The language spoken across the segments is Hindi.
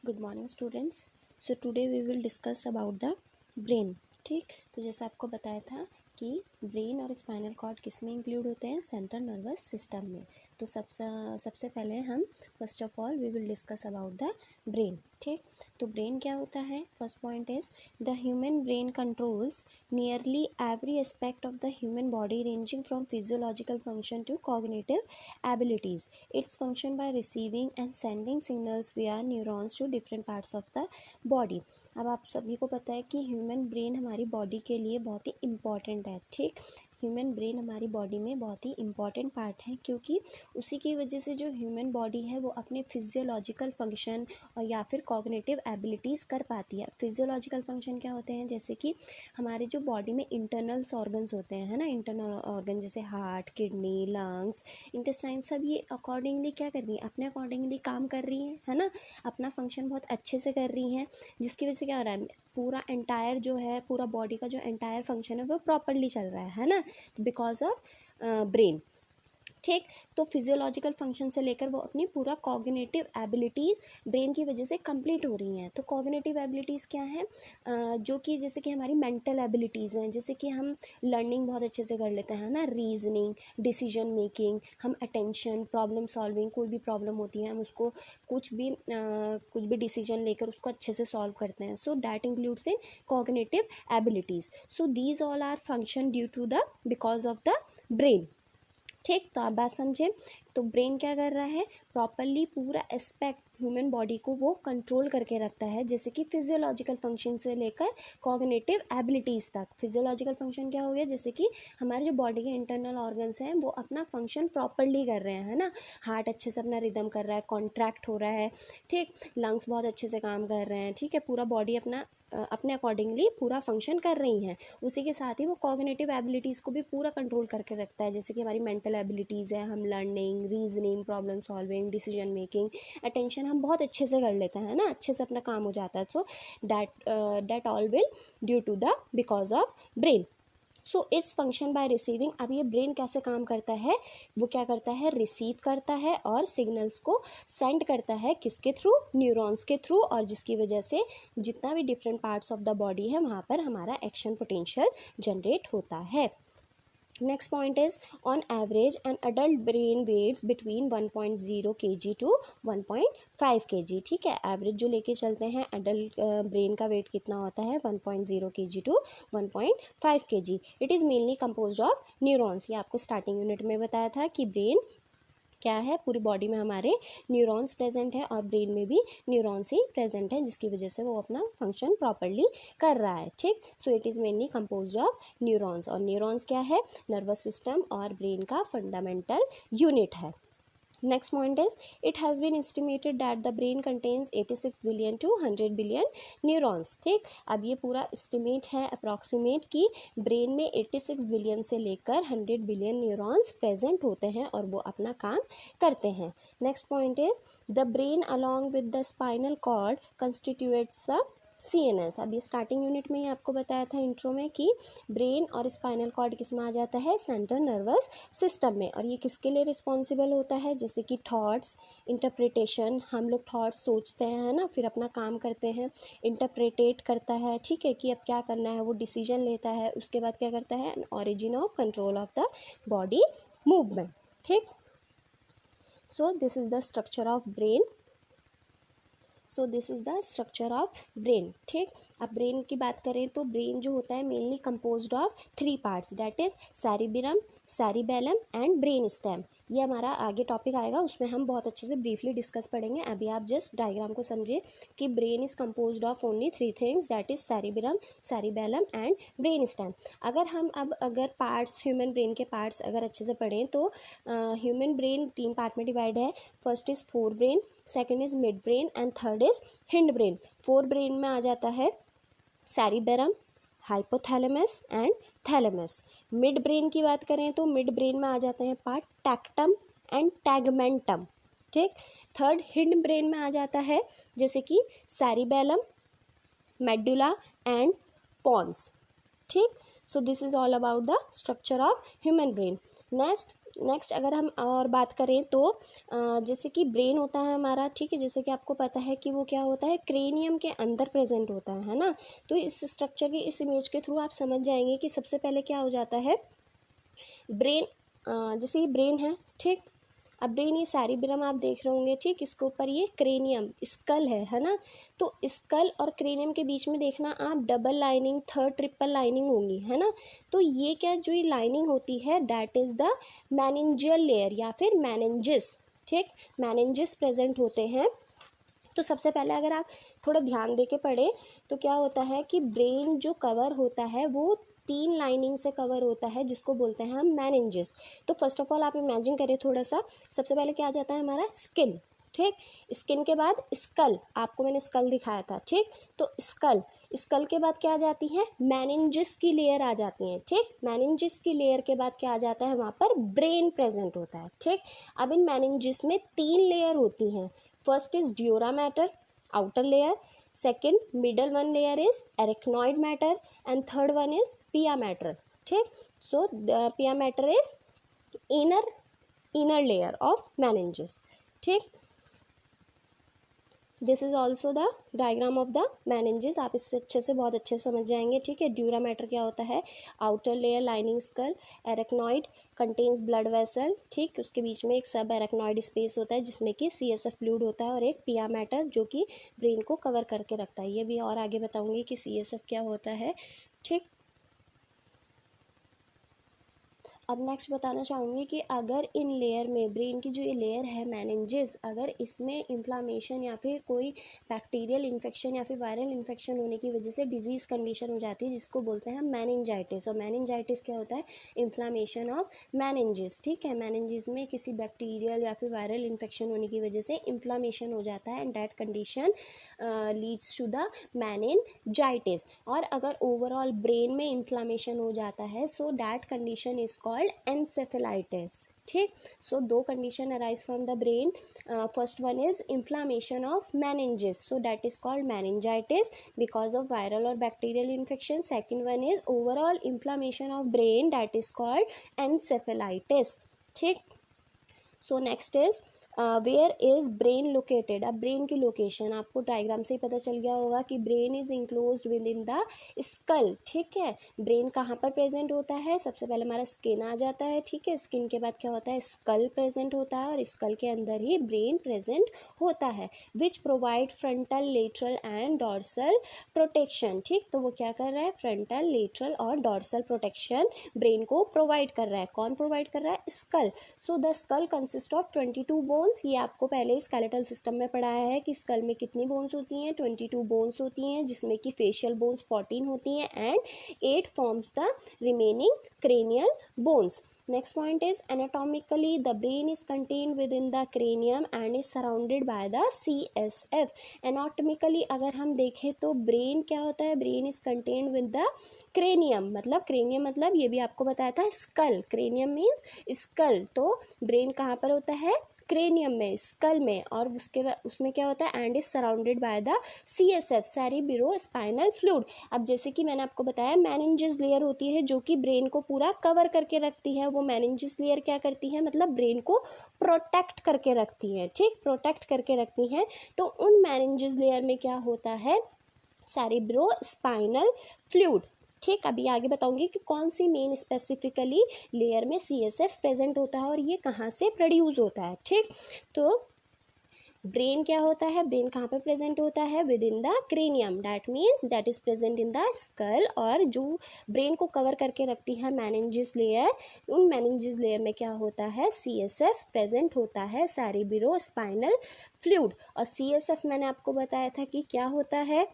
Good morning students. So today we will discuss about the brain. ठीक, तो जैसे आपको बताया था कि ब्रेन और स्पाइनल कॉर्ड किस में इंक्लूड होते हैं, सेंट्रल नर्वस सिस्टम में। तो सबसे पहले हम first of all we will discuss about the brain. ठीक, तो ब्रेन क्या होता है? First point is the human brain controls nearly every aspect of the human body ranging from physiological function to cognitive abilities. Its function by receiving and sending signals via neurons to different parts of the body. अब आप सभी को पता है कि ह्यूमन ब्रेन हमारी बॉडी के लिए बहुत ही इम्पॉर्टेंट है। ठीक, ह्यूमन ब्रेन हमारी बॉडी में बहुत ही इम्पॉर्टेंट पार्ट है, क्योंकि उसी की वजह से जो ह्यूमन बॉडी है वो अपने फिजियोलॉजिकल फंक्शन या फिर कॉग्निटिव एबिलिटीज़ कर पाती है। फिजियोलॉजिकल फंक्शन क्या होते हैं? जैसे कि हमारे जो बॉडी में इंटरनल्स ऑर्गन्स होते हैं, है ना, इंटरनल ऑर्गन जैसे हार्ट, किडनी, लंग्स, इंटेस्टाइन, सब ये अकॉर्डिंगली क्या कर रही हैं? अपने अकॉर्डिंगली काम कर रही हैं, है ना, अपना फंक्शन बहुत अच्छे से कर रही हैं, जिसकी वजह से क्या हो रहा है? पूरा एंटायर जो है, पूरा बॉडी का जो एंटायर फंक्शन है वो प्रॉपरली चल रहा है ना, बिकॉज ऑफ ब्रेन। ठीक, तो फिजियोलॉजिकल फंक्शन से लेकर वो अपनी पूरा कॉग्निटिव एबिलिटीज़ ब्रेन की वजह से कंप्लीट हो रही हैं। तो कॉग्निटिव एबिलिटीज़ क्या हैं? जो कि जैसे कि हमारी मेंटल एबिलिटीज़ हैं, जैसे कि हम लर्निंग बहुत अच्छे से कर लेते हैं ना, रीजनिंग, डिसीजन मेकिंग, हम अटेंशन, प्रॉब्लम सॉल्विंग, कोई भी प्रॉब्लम होती है हम उसको कुछ भी डिसीजन लेकर उसको अच्छे से सॉल्व करते हैं। So that includes in cognitive abilities. So these all are function due to the because of the brain. ठीक, तो आप बात समझे। तो ब्रेन क्या कर रहा है? प्रॉपरली पूरा एस्पेक्ट ह्यूमन बॉडी को वो कंट्रोल करके रखता है, जैसे कि फिजियोलॉजिकल फंक्शन से लेकर कॉग्निटिव एबिलिटीज़ तक। फिजियोलॉजिकल फंक्शन क्या हो गया? जैसे कि हमारे जो बॉडी के इंटरनल ऑर्गन्स हैं वो अपना फंक्शन प्रॉपरली कर रहे हैं, है ना, हार्ट अच्छे से अपना रिदम कर रहा है, कॉन्ट्रैक्ट हो रहा है। ठीक, लंग्स बहुत अच्छे से काम कर रहे हैं। ठीक है, पूरा बॉडी अपने अकॉर्डिंगली पूरा फंक्शन कर रही हैं। उसी के साथ ही वो कॉग्निटिव एबिलिटीज़ को भी पूरा कंट्रोल करके रखता है, जैसे कि हमारी मेंटल एबिलिटीज़ है, हम learning, reasoning, problem solving, decision making, attention हम बहुत अच्छे से कर लेते हैं ना, अच्छे से अपना काम हो जाता है। So that all will due to the because of brain. So its function by receiving. अब ये ब्रेन कैसे काम करता है? वो क्या करता है? रिसीव करता है और सिग्नल्स को सेंड करता है, किसके थ्रू? न्यूरॉन्स के थ्रू, और जिसकी वजह से जितना भी different parts of the body है वहाँ पर हमारा एक्शन पोटेंशियल जनरेट होता है। Next point is, on average an adult brain weighs between 1.0 kg to 1.5 kg. ठीक है, एवरेज जो लेके चलते हैं एडल्ट ब्रेन का वेट कितना होता है? 1.0 kg to 1.5 kg. It is mainly composed of neurons. ये आपको स्टार्टिंग यूनिट में बताया था कि ब्रेन क्या है, पूरी बॉडी में हमारे न्यूरॉन्स प्रेजेंट है और ब्रेन में भी न्यूरॉन्स ही प्रेजेंट है, जिसकी वजह से वो अपना फंक्शन प्रॉपरली कर रहा है। ठीक, so it is mainly composed of neurons, और न्यूरॉन्स क्या है? नर्वस सिस्टम और ब्रेन का फंडामेंटल यूनिट है। Next point is, it has been estimated that the brain contains 86 billion to 100 billion neurons. ठीक, अब ये पूरा estimate है, अप्रॉक्सीमेट, कि ब्रेन में 86 बिलियन से लेकर 100 बिलियन न्यूरॉन्स प्रेजेंट होते हैं और वो अपना काम करते हैं। Next point is, the brain along with the spinal cord constitutes the CNS। अब ये स्टार्टिंग यूनिट में ही आपको बताया था इंट्रो में कि ब्रेन और स्पाइनल कॉर्ड किस में आ जाता है? सेंट्रल नर्वस सिस्टम में। और ये किसके लिए रिस्पॉन्सिबल होता है? जैसे कि थॉट्स, इंटरप्रिटेशन, हम लोग थॉट्स सोचते हैं, है ना, फिर अपना काम करते हैं, इंटरप्रिटेट करता है, ठीक है, कि अब क्या करना है, वो डिसीजन लेता है, उसके बाद क्या करता है? Origin of control of the body movement. ठीक, so this is the structure of brain. So this is the structure of brain. ठीक, अब ब्रेन की बात करें तो ब्रेन जो होता है mainly composed of 3 parts, that is cerebrum, cerebellum and brain stem. ये हमारा आगे टॉपिक आएगा, उसमें हम बहुत अच्छे से ब्रीफली डिस्कस पढ़ेंगे। अभी आप जस्ट डायग्राम को समझिए कि brain is composed of only 3 things, that is cerebrum, cerebellum and brain stem. अगर पार्ट्स, ह्यूमन ब्रेन के पार्ट्स अगर अच्छे से पढ़ें तो ह्यूमन ब्रेन 3 पार्ट में डिवाइड है। First is fore brain, second is mid brain and third is hind brain. Fore brain में आ जाता है cerebrum, hypothalamus and thalamus. Mid brain की बात करें तो मिड ब्रेन में आ जाते हैं पार्ट टैक्टम एंड टैगमेंटम। ठीक, थर्ड हिंड ब्रेन में आ जाता है जैसे कि सेरिबेलम, मेडुला एंड पॉन्स। ठीक, so this is all about the structure of human brain. Next next अगर हम और बात करें तो जैसे कि ब्रेन होता है हमारा, ठीक है, जैसे कि आपको पता है कि वो क्या होता है, क्रेनियम के अंदर प्रेजेंट होता है ना। तो इस स्ट्रक्चर की इस इमेज के थ्रू आप समझ जाएंगे कि सबसे पहले क्या हो जाता है, ब्रेन, जैसे ये ब्रेन है, ठीक। अब ब्रेन, ये सैरिब्रम आप देख रहे होंगे, ठीक, इसके ऊपर ये क्रेनियम स्कल है ना। तो स्कल और क्रेनियम के बीच में देखना आप double lining, third triple lining होंगी, है ना। तो ये क्या, जो ये लाइनिंग होती है that is the meningeal layer या फिर मेनिंजिस, ठीक, मेनिंजिस प्रेजेंट होते हैं। तो सबसे पहले अगर आप थोड़ा ध्यान दे के पढ़े तो क्या होता है कि ब्रेन जो कवर होता है वो 3 लाइनिंग से कवर होता है, जिसको बोलते हैं हम मेनिंजेस। तो फर्स्ट ऑफ ऑल आप इमेजिन करिए थोड़ा सा, सबसे पहले क्या आ जाता है हमारा स्किन, ठीक। स्किन के बाद स्कल, आपको मैंने स्कल दिखाया था, ठीक। तो स्कल, स्कल के बाद क्या आ जाती है, मेनिंजिस की लेयर आ जाती है, ठीक। मेनिंजिस की लेयर के बाद क्या आ जाता है, वहाँ पर ब्रेन प्रेजेंट होता है, ठीक। अब इन मेनिंजिस में 3 लेयर होती हैं। First is dura mater, outer layer. Second, middle one layer is arachnoid matter, and third one is pia matter, ठीक। So the pia matter is inner layer of meninges, ठीक। This is also the diagram of the meninges, आप इससे अच्छे से बहुत अच्छे से समझ जाएंगे, ठीक है। ड्यूरा मैटर क्या होता है, outer layer lining skull, arachnoid contains blood vessel, ठीक, उसके बीच में एक सब एरेक्नॉइड स्पेस होता है जिसमें कि CSF फ्लूइड होता है, और एक पिया मैटर जो कि ब्रेन को कवर करके रखता है। ये भी और आगे बताऊंगी कि CSF क्या होता है, ठीक। अब नेक्स्ट बताना चाहूँगी कि अगर इन लेयर में, ब्रेन की जो ये लेयर है मेनिंजेस, अगर इसमें इन्फ्लामेशन या फिर कोई बैक्टीरियल इन्फेक्शन या फिर वायरल इन्फेक्शन होने की वजह से डिजीज़ कंडीशन हो जाती है, जिसको बोलते हैं मेनिंजाइटिस। और मेनिंजाइटिस क्या होता है, इन्फ्लामेशन ऑफ मेनिंजेस, ठीक है। मेनिंजेस में किसी बैक्टीरियल या फिर वायरल इन्फेक्शन होने की वजह से इन्फ्लामेशन हो जाता है, and that condition leads to the meningitis. और अगर ओवरऑल ब्रेन में इन्फ्लामेशन हो जाता है, so that condition is called encephalitis, ठीक। So 2 condition arise from the brain, first one is inflammation of meninges, so that is called meningitis because of viral or bacterial infection. Second one is overall inflammation of brain, that is called encephalitis, ठीक। So next is where is brain located. अब ब्रेन की लोकेशन आपको डायग्राम से ही पता चल गया होगा कि brain is enclosed with in the skull, ठीक है। ब्रेन कहाँ पर प्रेजेंट होता है, सबसे पहले हमारा स्किन आ जाता है, ठीक है। स्किन के बाद क्या होता है, स्कल प्रेजेंट होता है, और स्कल के अंदर ही ब्रेन प्रेजेंट होता है, which provide frontal, lateral and dorsal protection, ठीक। तो वो क्या कर रहा है, फ्रंटल, लेटरल और डॉर्सल प्रोटेक्शन ब्रेन को प्रोवाइड कर रहा है। कौन प्रोवाइड कर रहा है, skull. So the skull consist of 22 bones. ये आपको पहले स्केलेटल सिस्टम में पढ़ाया है कि स्कल में कितनी बोन्स होती हैं, 22 बोन्स होती हैं, जिसमें कि फेशियल बोन्स 14 होती हैं, and 8 forms the remaining cranial bones. Next point is anatomically the brain is contained within the cranium and is surrounded by the CSF. Anatomically अगर हम देखें तो ब्रेन क्या होता है, brain is contained with the cranium, मतलब क्रेनियम मतलब ये भी आपको बताया था स्कल, क्रेनियम मीन्स स्कल। तो ब्रेन कहाँ पर होता है, क्रेनियम में, स्कल में, और उसके बाद उसमें क्या होता है, and is surrounded by the CSF, cerebro spinal fluid. अब जैसे कि मैंने आपको बताया मेनिंजेस लेयर होती है जो कि ब्रेन को पूरा कवर करके रखती है, वो मेनिंजेस लेयर क्या करती है, मतलब ब्रेन को प्रोटेक्ट करके रखती है, ठीक, प्रोटेक्ट करके रखती है। तो उन मेनिंजेस लेयर में क्या होता है, सेरिब्रो स्पाइनल फ्लूइड, ठीक। अभी आगे बताऊंगी कि कौन सी मेन स्पेसिफिकली लेयर में CSF प्रेजेंट होता है और ये कहाँ से प्रोड्यूस होता है, ठीक। तो ब्रेन क्या होता है, ब्रेन कहाँ पर प्रेजेंट होता है, with in the cranium, that means that is present in the school. और जो ब्रेन को कवर करके रखती है मेनिंजेस लेयर, उन मेनिंजेस लेयर में क्या होता है, CSF प्रेजेंट होता है, सेरिब्रो स्पाइनल फ्लूइड। और CSF मैंने आपको बताया था कि क्या होता है,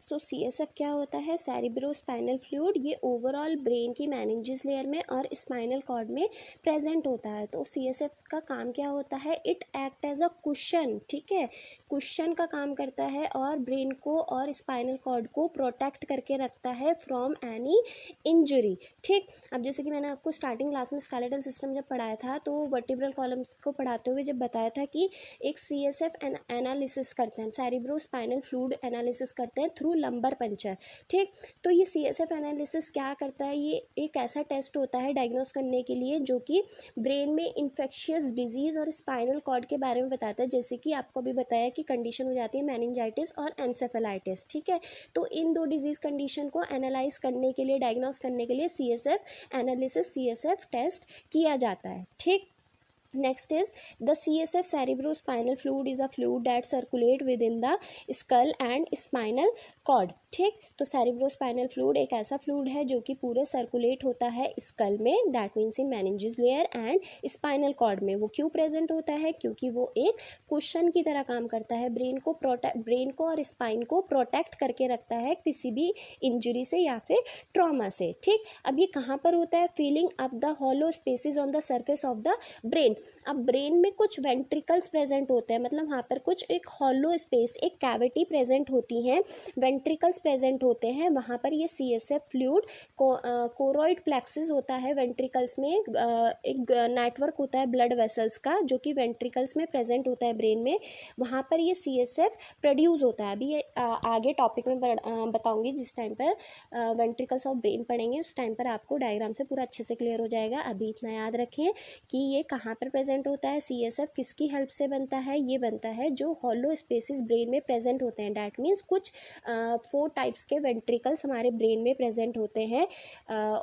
सो CSF क्या होता है, सेरिब्रो स्पाइनल फ्लूइड। ये ओवरऑल ब्रेन की मेनिंजेस लेयर में और स्पाइनल कॉर्ड में प्रेजेंट होता है। तो CSF का काम क्या होता है, it act as a cushion, ठीक है, कुशन का काम करता है, और ब्रेन को और स्पाइनल कॉर्ड को प्रोटेक्ट करके रखता है फ्रॉम एनी इंजरी, ठीक। अब जैसे कि मैंने आपको स्टार्टिंग क्लास में स्केलेटल सिस्टम जब पढ़ाया था, तो वर्टिब्रल कॉलम्स को पढ़ाते हुए जब बताया था कि एक CSF एनालिसिस करते हैं, सेरिब्रो स्पाइनल फ्लूइड एनालिसिस करते हैं थ्रू थ्रू लंबर पंचर। ठीक, तो ये CSF एनालिसिस क्या करता है, ये एक ऐसा टेस्ट होता है डायग्नोस करने के लिए जो कि ब्रेन में इन्फेक्शियस डिजीज़ और स्पाइनल कॉर्ड के बारे में बताता है। जैसे कि आपको अभी बताया कि कंडीशन हो जाती है मेनिंजाइटिस और एंसेफेलाइटिस। ठीक है, तो इन दो डिजीज़ कंडीशन को एनालाइज करने के लिए, डायग्नोस करने के लिए CSF एनालिसिस, CSF टेस्ट किया जाता है। ठीक, next is the CSF cerebrospinal fluid is a fluid that circulate within the skull and spinal cord। ठीक, तो cerebrospinal fluid एक ऐसा फ्लूइड है जो कि पूरे सर्कुलेट होता है स्कल में, that means in meninges layer and spinal cord में। वो क्यों प्रेजेंट होता है, क्योंकि वो एक कुशन की तरह काम करता है, ब्रेन को और स्पाइन को प्रोटेक्ट करके रखता है किसी भी इंजरी से या फिर ट्रॉमा से। ठीक, अब ये कहाँ पर होता है, feeling up the hollow spaces on the surface of the brain. अब ब्रेन में कुछ वेंट्रिकल्स प्रेजेंट होते हैं, मतलब वहाँ पर कुछ एक हॉलो स्पेस, एक कैविटी प्रेजेंट होती हैं, वेंट्रिकल्स प्रेजेंट होते हैं, वहाँ पर ये CSF फ्लूइड कोरोइड प्लेक्सिस होता है वेंट्रिकल्स में। एक नेटवर्क होता है ब्लड वेसल्स का जो कि वेंट्रिकल्स में प्रेजेंट होता है ब्रेन में, वहाँ पर ये CSF प्रोड्यूस होता है। अभी ये आगे टॉपिक में बताऊँगी, जिस टाइम पर वेंट्रिकल्स ऑफ ब्रेन पढ़ेंगे उस टाइम पर आपको डायग्राम से पूरा अच्छे से क्लियर हो जाएगा। अभी इतना याद रखें कि ये कहाँ पर प्रेजेंट होता है, CSF किसकी हेल्प से बनता है, ये बनता है जो हॉलो स्पेसेस ब्रेन में प्रेजेंट होते हैं। डैट मीन्स कुछ 4 टाइप्स के वेंट्रिकल्स हमारे ब्रेन में प्रेजेंट होते हैं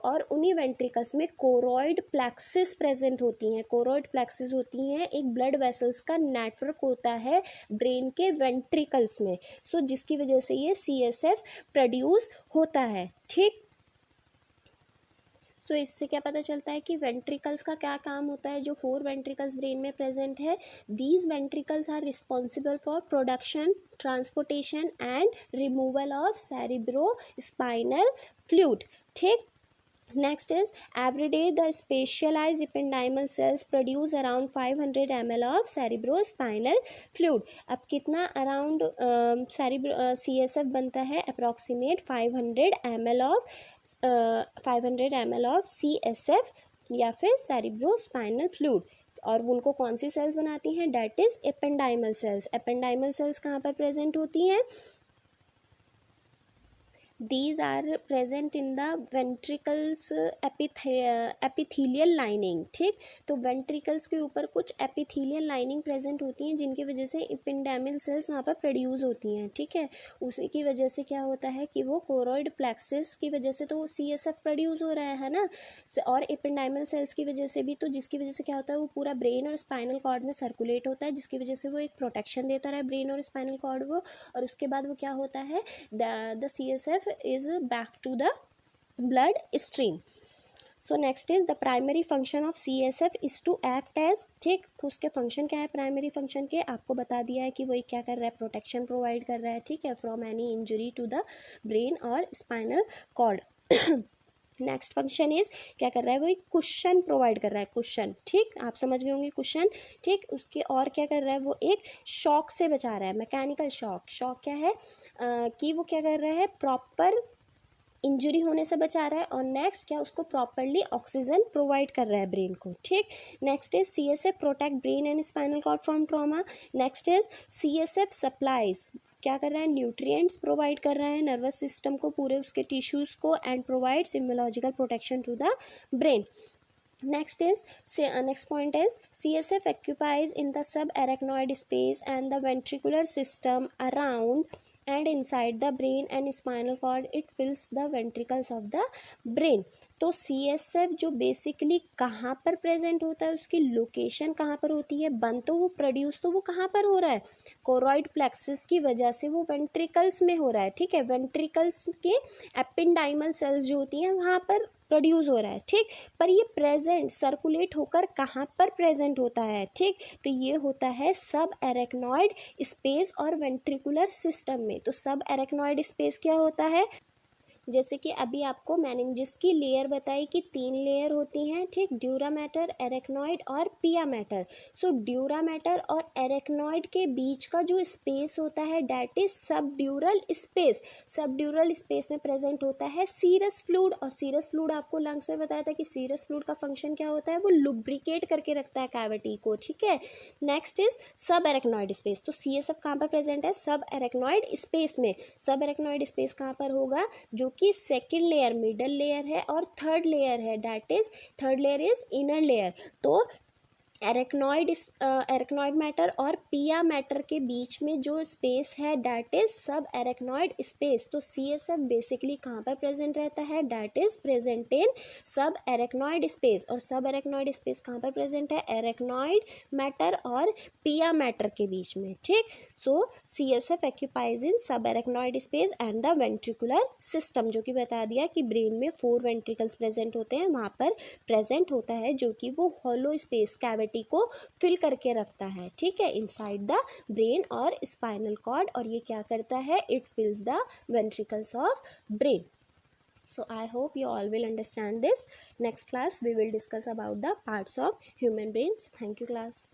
और उन्हीं वेंट्रिकल्स में कोरोइड प्लेक्सिस प्रेजेंट होती हैं। कोरोइड प्लेक्सिस होती हैं एक ब्लड वेसल्स का नेटवर्क होता है ब्रेन के वेंट्रिकल्स में, सो जिसकी वजह से ये CSF प्रोड्यूस होता है। ठीक, सो इससे क्या पता चलता है कि वेंट्रिकल्स का क्या काम होता है। जो 4 वेंट्रिकल्स ब्रेन में प्रेजेंट है, these ventricles are responsible for production, transportation and removal of cerebrospinal fluid. ठीक, next is every day the specialized ependymal cells produce around 500 ml of cerebrospinal fluid। अब कितना अराउंड CSF बनता है, अप्रॉक्सीमेट 500 ml ऑफ CSF या फिर cerebrospinal fluid। और उनको कौन सी सेल्स बनाती हैं, that is ependymal cells. Ependymal cells कहाँ पर प्रेजेंट होती हैं, these are present in the ventricles epithelial lining। ठीक, तो वेंट्रिकल्स के ऊपर कुछ एपिथेलियल लाइनिंग प्रेजेंट होती हैं जिनकी वजह से एपेंडाइमल सेल्स वहाँ पर प्रोड्यूस होती हैं। ठीक है, उसी की वजह से क्या होता है कि वो कोरोइड प्लेक्सिस की वजह से तो CSF प्रोड्यूस हो रहा है ना, और एपेंडाइमल सेल्स की वजह से भी, तो जिसकी वजह से क्या होता है वो पूरा ब्रेन और स्पाइनल कॉर्ड में सर्कुलेट होता है, जिसकी वजह से वो एक प्रोटेक्शन देता रहा ब्रेन और स्पाइनल कॉर्ड को। और उसके बाद वो क्या होता है, the CSF is back to the blood stream। So next is the primary function of CSF is to act as। ठीक, तो उसके फंक्शन क्या है, प्राइमरी फंक्शन के आपको बता दिया है कि वो क्या कर रहा है, प्रोटेक्शन प्रोवाइड कर रहा है। ठीक है, from any injury to the brain और spinal cord. Next function is क्या कर रहा है, वो एक कुशन प्रोवाइड कर रहा है, कुशन। ठीक, आप समझ गए होंगे कुशन। ठीक, उसके और क्या कर रहा है, वो एक शॉक से बचा रहा है, मैकेनिकल शॉक। शॉक क्या है कि वो क्या कर रहा है, प्रॉपर इंजरी होने से बचा रहा है, और नेक्स्ट क्या, उसको प्रॉपरली ऑक्सीजन प्रोवाइड कर रहा है ब्रेन को। ठीक, next is CSF protect brain and spinal cord from trauma. Next is CSF supplies, क्या कर रहा है, न्यूट्रिएंट्स प्रोवाइड कर रहा है नर्वस सिस्टम को, पूरे उसके टिश्यूज़ को, and provides immunological protection to the brain. Next point is CSF occupies in the subarachnoid space and the ventricular system around and inside the brain and spinal cord, it fills the ventricles of the brain। तो CSF जो बेसिकली कहाँ पर प्रेजेंट होता है, उसकी लोकेशन कहाँ पर होती है, बन तो वो प्रोड्यूस तो वो कहाँ पर हो रहा है, कोरोइड प्लेक्सिस की वजह से वो वेंट्रिकल्स में हो रहा है। ठीक है, वेंट्रिकल्स के एपेंडाइमल सेल्स जो होती हैं वहाँ पर प्रोड्यूस हो रहा है। ठीक, पर ये प्रेजेंट सर्कुलेट होकर कहाँ पर प्रेजेंट होता है, ठीक, तो ये होता है सब एरेक्नॉइड स्पेस और वेंट्रिकुलर सिस्टम में। तो सब एरेक्नॉइड स्पेस क्या होता है, जैसे कि अभी आपको मेनिंजिस की लेयर बताई कि 3 लेयर होती हैं, ठीक, ड्यूरा मैटर, एरेक्नॉइड और पिया मैटर। सो ड्यूरा मैटर और एरेक्नॉइड के बीच का जो स्पेस होता है डैट इज सब ड्यूरल स्पेस। सब ड्यूरल स्पेस में प्रेजेंट होता है सीरस फ्लूइड, और सीरस फ्लूइड आपको लंग्स में बताया था कि सीरस फ्लूइड का फंक्शन क्या होता है, वो लुब्रिकेट करके रखता है कैविटी को, ठीक है। नेक्स्ट इज सब एरेक्नॉइड स्पेस। तो CSF कहाँ पर प्रेजेंट है, सब एरेक्नॉइड स्पेस में। सब एरेक्नॉइड स्पेस कहाँ पर होगा, जो कि सेकेंड लेयर, मिडल लेयर है और थर्ड लेयर है, that is third layer is inner layer. तो एरेक्नॉइड मैटर और पिया मैटर के बीच में जो स्पेस है डैट इज सब एरेक्नॉइड स्पेस। तो CSF बेसिकली कहाँ पर प्रेजेंट रहता है, डैट इज प्रेजेंट इन सब एरेक्नॉइड स्पेस। और सब एरेक्नॉइड स्पेस कहाँ पर प्रेजेंट है, एरेक्नॉइड मैटर और पिया मैटर के बीच में, ठीक। सो CSF एक्यूपाइज इन सब arachnoid space and the ventricular system, जो कि बता दिया कि ब्रेन में 4 वेंट्रिकल्स प्रेजेंट होते हैं, वहाँ पर प्रेजेंट होता है, जो कि वो हॉलो स्पेस कैविटी को फिल करके रखता है, ठीक है, इनसाइड द ब्रेन और स्पाइनल कॉर्ड। और ये क्या करता है, it फिल्स the ventricles of brain. So I hope you all will understand this. Next class we will discuss about the parts of human brains. Thank you class.